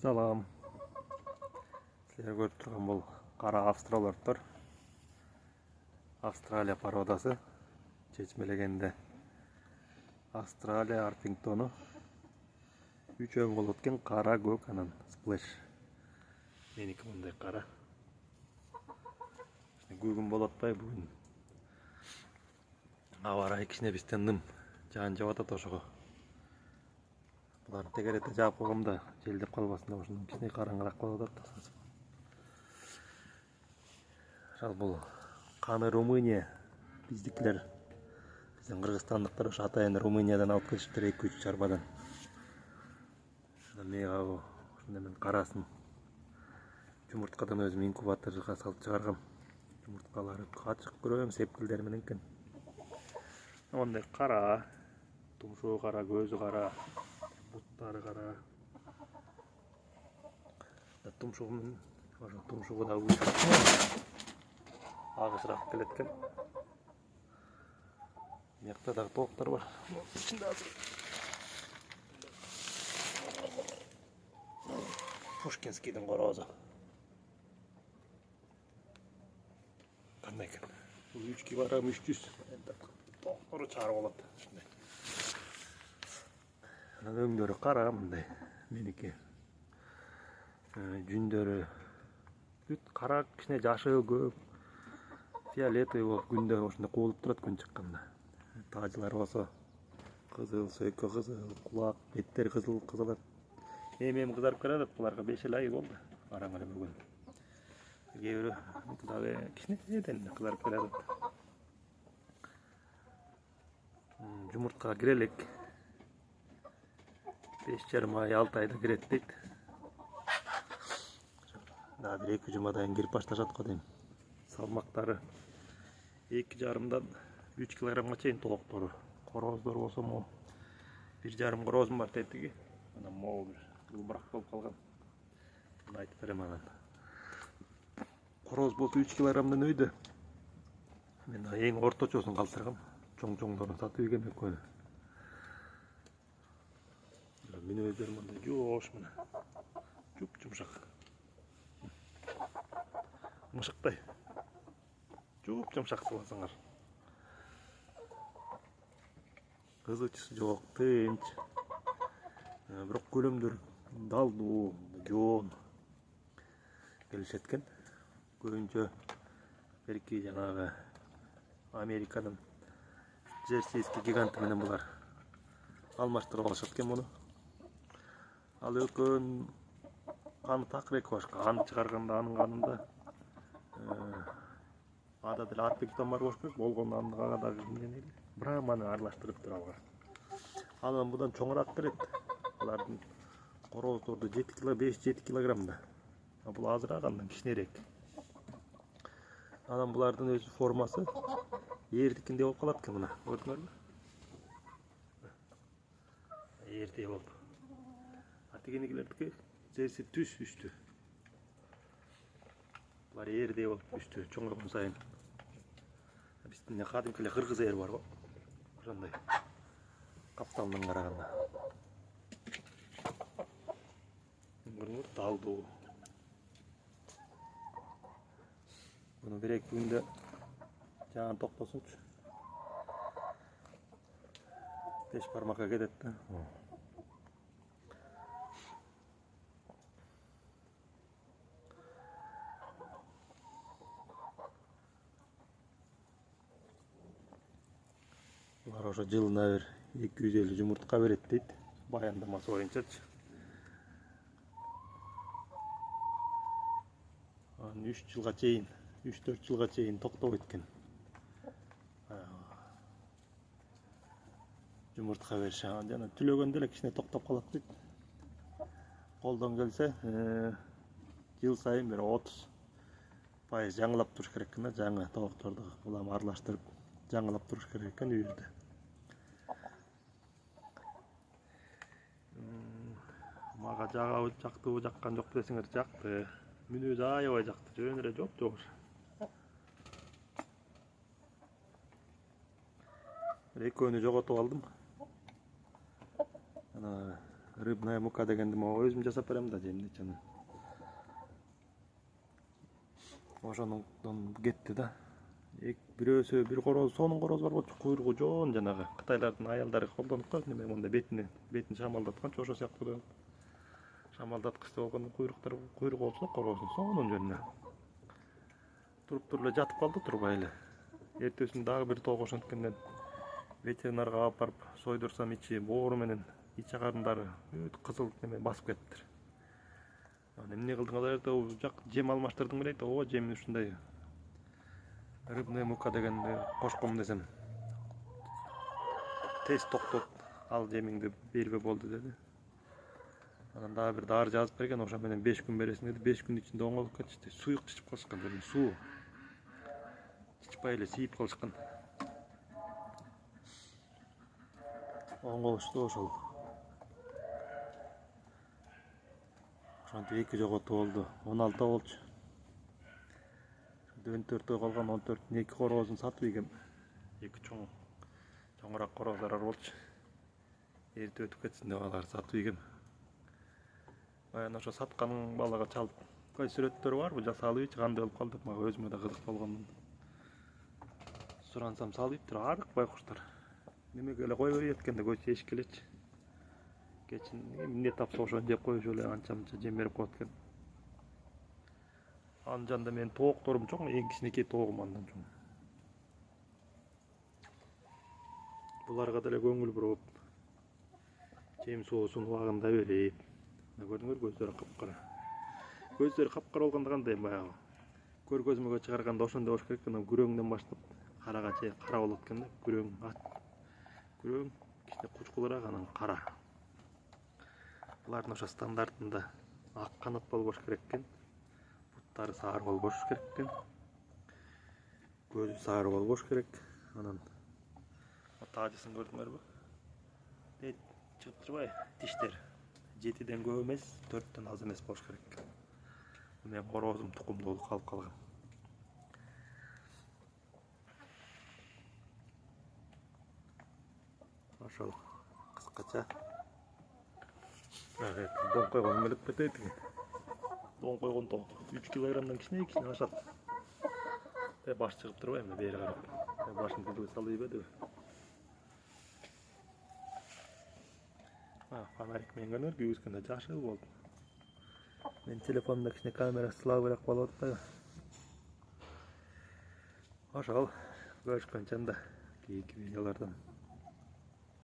Salam. Sizler görüp turgan bol kara avstralordur. Австралия породасы. Чечмелегенде Австралия Арпингтону. Үчөө болуп өткен кара көк анан сплэш. Меники мындай кара. Күгүн болуп атпай бүгүн. Аба ырайы кичине бизден ным жаан жаап атат ошого. Буларды тегеретте жаап койгом да желдеп калбасын деп ошондон кичине караңгыраак болуп атат. Ал бул каны Румыния биздикилер. Биздин кыргызстандыктар ошо атайын Румыниядан алып келишиптир 2-3 чарбадан. Мега ошондо мен карасын жумурткадан өзүм инкубаторга салып чыгаргам. Жумурткалары ачык көрөм сепкилдер менен экен. Ондай кара, тумшугу кара, көзү кара, буттары кара. Тумшугу да агысыраак келет экен. Мыякта дагы толуктар бар. Ичинде азыр Пушкинскийдин корозу. Кандай экен? Бул 3 килограмм 300. Толуктары чарып алат. Анан өңдөрү кара мындай. Меники. Жүндөрү бүт кара, кичине жашыл көк. Фиолетовый болуп күндө ошондой куулуп турат күн чыкканда. Тажылар болсо кызыл, сөйкө кызыл, кулак, беттери кызыл кызылат. Эми кызарып келатат, буларга 5 ай болду. Араң эле бүгүн. Кээ бирөө дагы кичинеден кызарып келатат. Жумурткага кире элек. 5,5 ай 6 айда кирет дейт. Дагы бир 2 жумадан кирип башташат го дейм. Салмактары 2,5-дан 3 килограммга чейин толуктору. Короздор болсо могу 1,5 корозум бар тетиги. Анан могу бир ылбырак болуп калган. Мына айтып берем анан. Короз болуп 3 килограммдан өйдө. Мен эң орточосун калтыргам. Чоң-чоңдорун сатып ийгем экөөнү. Мүнөздөр мындай жоош мына. Жуп-жумшак. Мышыктай. Жуп-жумшак сыласаңар. Кызычысы жок, тынч. Бирок көлөмдөр далдуу, жоон келишет экен. Көбүнчө берки жанагы Америкадан Джерсийский гиганты менен булар алмаштырып алышат экен муну. Ал экөөнүн каны такыр башка. Аны чыгарганда анын канында ада деле Арпингтон бар болуш керек. Болгону ага дагы Браманы аралаштырыптыр алга. Анан будан чоңураак берет. Булардын короздорду 5-7 килограммда. Бул азыраак андан кичинерээк. Анан булардын өз формасы эрдикиндей болуп калат экен мына. Көрдүңөрбү? Эрдей болуп. Атигеникилердики жерси түз үстү. Булар эрдей болуп үстү чоңойгон сайын. Биздин кадимки эле кыргыз эр бар го. Ошондой. Капталдан караганда. Көрүңөр, далдуу. Буну бир-эки күндө жаан токтосунчу. 5 бармакка кетет да. Булар ошо жылына бир 250 жумуртка берет дейт. Баяндамасы боюнчачы. 3 жылга чейин, 3-4 жылга чейин токтобойт экен. Жумуртка бериши. Жана түлөгөндө эле кичине токтоп калат дейт. Колдон келсе, жыл сайын бир 30% жаңылап туруш керек экен да, жаңы тоокторду улам аралаштырып жаңылап туруш керек экен үйүрдө. Мага жактыбы жаккан жок десеңер жакты. Мүнөзү аябай жакты. Жөн эле жоп-жогуш. Экөөнү жоготуп алдым. Ana Rыбная мука дегенди могу өзүм жасап берем да жемди чаны. Ошондон кетти да. Бирөөсү бир короз, сонун короз бар болчу, куйругу жоон жанагы Кытайлардын аялдары колдонуп коет неме монда бетин шамалдатканчы ошо сыяктуу да. Шамалдаткычта болгондо куйругу болчу да короздун сонун жөнүнө. Туруп эле жатып калды турбай эле. Эртесин дагы бир тоого ошенткенден ветеринарга алып барып сойдурсам ичи боору менен ич агарындары кызыл неме басып кетиптир. Эмне кылдыңар деп жем алмаштырдым эле, ооба жем ушундай рыбная мука дегенди кошком десем тез токтоп ал жемиңди бербе болду деди. Анан дагы бир дары жазып берген, ошо менен 5 күн бересиң деди. 5 күн ичинде оңолуп кетишти. Суюк чычып калышкан деди. Суу чычпай эле сийип калышкан. Оңолушту ошол. Ошентип 2 жоготу болду. 16 болчу. 14 калган 14 2 корозун сатып ийгем. 2 чоңураак короздар бар болчу. Эрте өтүп кетсин деп аларды сатып ийгем. Баягы ошо саткан балага чалып, "Кой сүрөттөрү барбы? Жасалып ийчи, кандай болуп калды?" деп мага өзүмө да кызык болгондон сурансам салып ийиптир. Арык байкуштар. Немеге эле кой берет экен деп эшикке элечи. Кечин эмне тапса ошону жеп коюшу эле анча-мынча жем берип коет экен. Анын жанында менин тоокторум чоң, эң кичинекей тоогум андан чоң. Буларга деле көңүл буруп, жем суусун убагында берип. Көрдүңөр, көздөрү капкара. Көздөрү капкара болгондо кандай баягы көр көзмөгө чыгарганда ошондой болуш керек экен. Күрөңдөн баштап карага чейин кара болот экен да. Күрөң кичине кучкулураак, анан кара. Булардын ошо стандартында ак канат болбош керек экен. Буттары сары болбош керек экен. Көзү сары болбош керек. Анан таажысын көрдүңөрбү? Чыгып турбайбы? Тиштер 7ден көп эмес, 4төн аз эмес болуш керек экен. Мен корозум тукумдуулук калып калган. Ошол кыскача. Дон койгон элек кетет экен. Дон койгон тоок 3 килограммдан кичине ашат. Баш чыгып турбайбы бери карап? Башын тилге салып ийбедиби? Фонарик менен көрүнөр, күйгүзгөндө жашыл болду. Мен телефондо кичине камера слабыраак болуп атпайбы? Ошол көрүшкөнчө анда кийинки видеолордон.